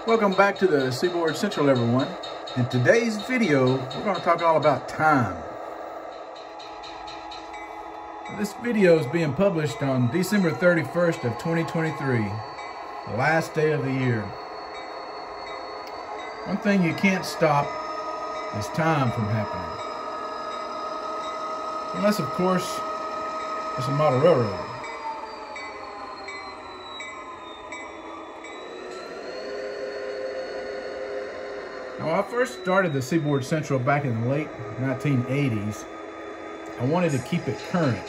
Welcome back to the Seaboard Central, everyone. In today's video, we're going to talk all about time. This video is being published on December 31st of 2023, the last day of the year. One thing you can't stop is time from happening. Unless, of course, it's a model railroad. Now, when I first started the Seaboard Central back in the late 1980s, I wanted to keep it current.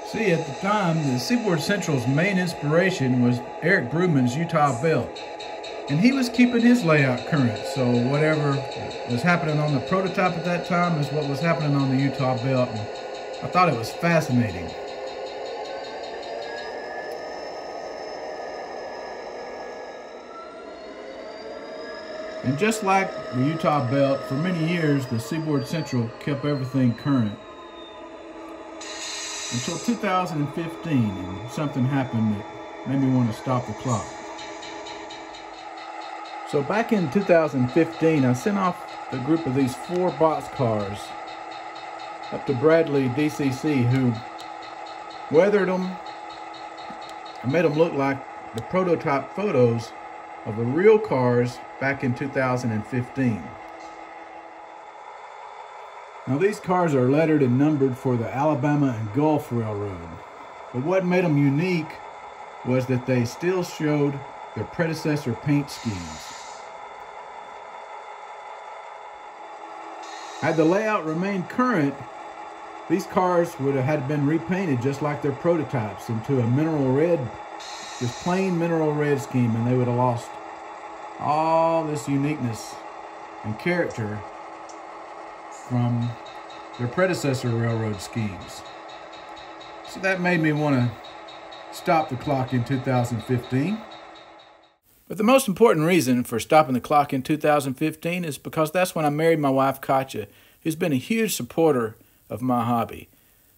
See, at the time, the Seaboard Central's main inspiration was Eric Brugman's Utah Belt. And he was keeping his layout current, so whatever was happening on the prototype at that time is what was happening on the Utah Belt. And I thought it was fascinating. And just like the Utah Belt, for many years, the Seaboard Central kept everything current. Until 2015, and something happened that made me want to stop the clock. So back in 2015, I sent off a group of these 4 boxcars up to Bradley, DCC, who weathered them and made them look like the prototype photos of the real cars back in 2015. Now these cars are lettered and numbered for the Alabama and Gulf Railroad, but what made them unique was that they still showed their predecessor paint schemes. Had the layout remained current, these cars would have had been repainted just like their prototypes into a mineral red, just plain mineral red scheme, and they would have lost all this uniqueness and character from their predecessor railroad schemes. So that made me want to stop the clock in 2015. But the most important reason for stopping the clock in 2015 is because that's when I married my wife, Katja, who's been a huge supporter of my hobby.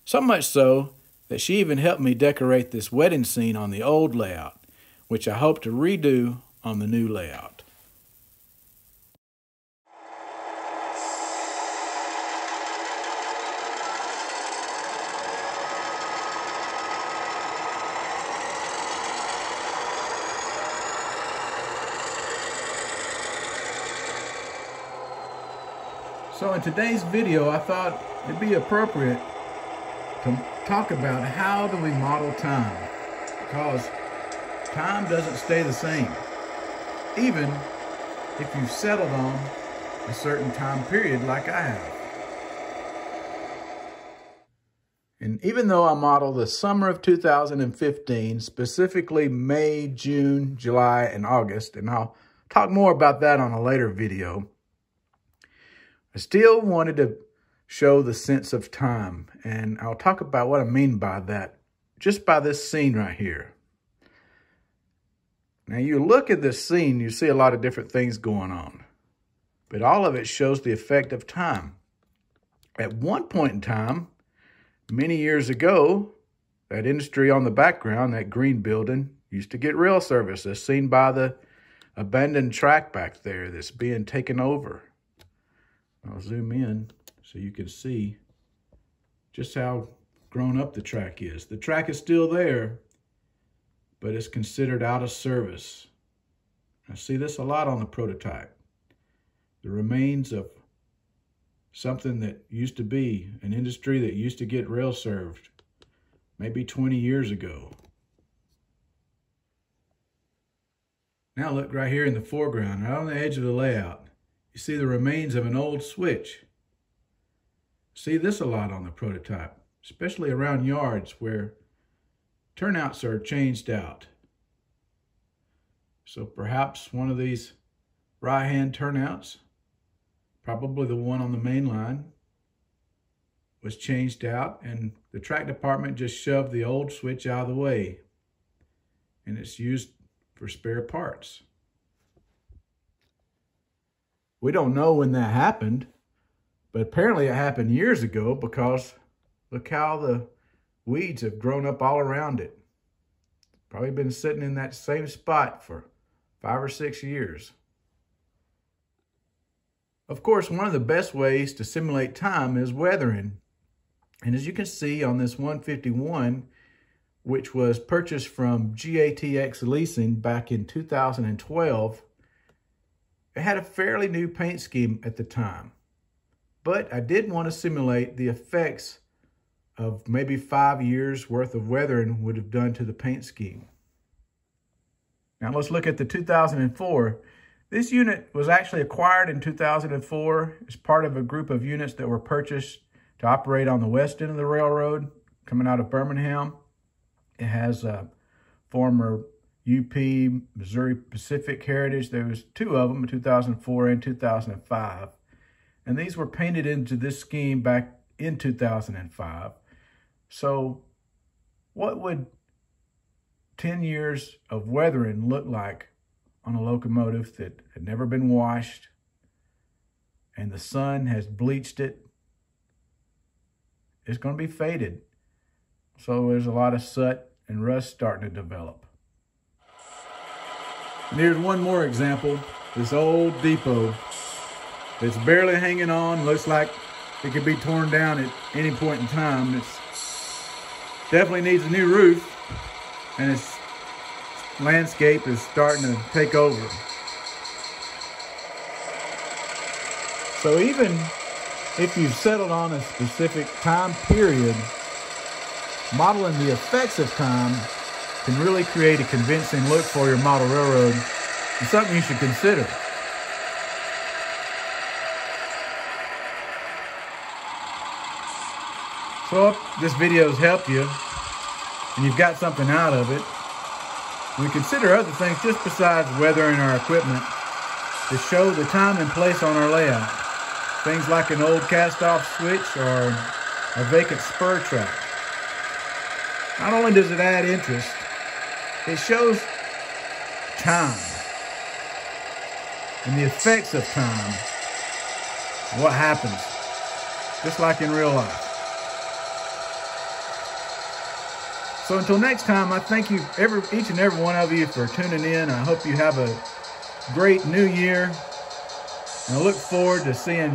So much so that she even helped me decorate this wedding scene on the old layout, which I hope to redo on the new layout. So in today's video, I thought it'd be appropriate to talk about how do we model time, because time doesn't stay the same, even if you've settled on a certain time period like I have. And even though I model the summer of 2015, specifically May, June, July, and August, and I'll talk more about that on a later video, I still wanted to show the sense of time, and I'll talk about what I mean by that just by this scene right here. Now you look at this scene, you see a lot of different things going on, but all of it shows the effect of time. At one point in time, many years ago, that industry on the background, that green building, used to get rail service, as seen by the abandoned track back there that's being taken over. I'll zoom in so you can see just how grown up the track is. The track is still there, but it's considered out of service. I see this a lot on the prototype. The remains of something that used to be an industry that used to get rail served maybe 20 years ago. Now look right here in the foreground, right on the edge of the layout. You see the remains of an old switch. See this a lot on the prototype, especially around yards where turnouts are changed out. So perhaps one of these right-hand turnouts, probably the one on the main line, was changed out, and the track department just shoved the old switch out of the way, and it's used for spare parts. We don't know when that happened, but apparently it happened years ago, because look how the weeds have grown up all around it. Probably been sitting in that same spot for 5 or 6 years. Of course, one of the best ways to simulate time is weathering. And as you can see on this 151, which was purchased from GATX Leasing back in 2012, it had a fairly new paint scheme at the time. But I did want to simulate the effects of maybe 5 years worth of weathering would have done to the paint scheme. Now let's look at the 2004. This unit was actually acquired in 2004 as part of a group of units that were purchased to operate on the west end of the railroad coming out of Birmingham. It has a former UP Missouri Pacific heritage. There was 2 of them in 2004 and 2005. And these were painted into this scheme back in 2005. So what would 10 years of weathering look like on a locomotive that had never been washed and the sun has bleached it? It's going to be faded. So there's a lot of soot and rust starting to develop. And here's one more example. This old depot that's barely hanging on, looks like it could be torn down at any point in time. It definitely needs a new roof, and its landscape is starting to take over. So even if you've settled on a specific time period, modeling the effects of time can really create a convincing look for your model railroad, and something you should consider. So if this video has helped you and you've got something out of it, we consider other things just besides weathering our equipment to show the time and place on our layout. Things like an old cast-off switch or a vacant spur track. Not only does it add interest, it shows time and the effects of time, what happens, just like in real life. So until next time, I thank you, each and every one of you, for tuning in. I hope you have a great new year, and I look forward to seeing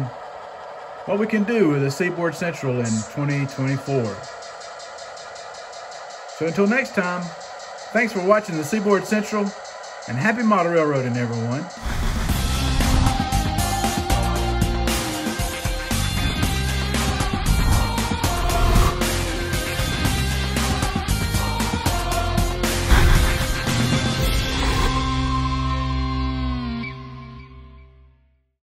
what we can do with the Seaboard Central in 2024. So until next time, thanks for watching the Seaboard Central, and happy model railroading, everyone.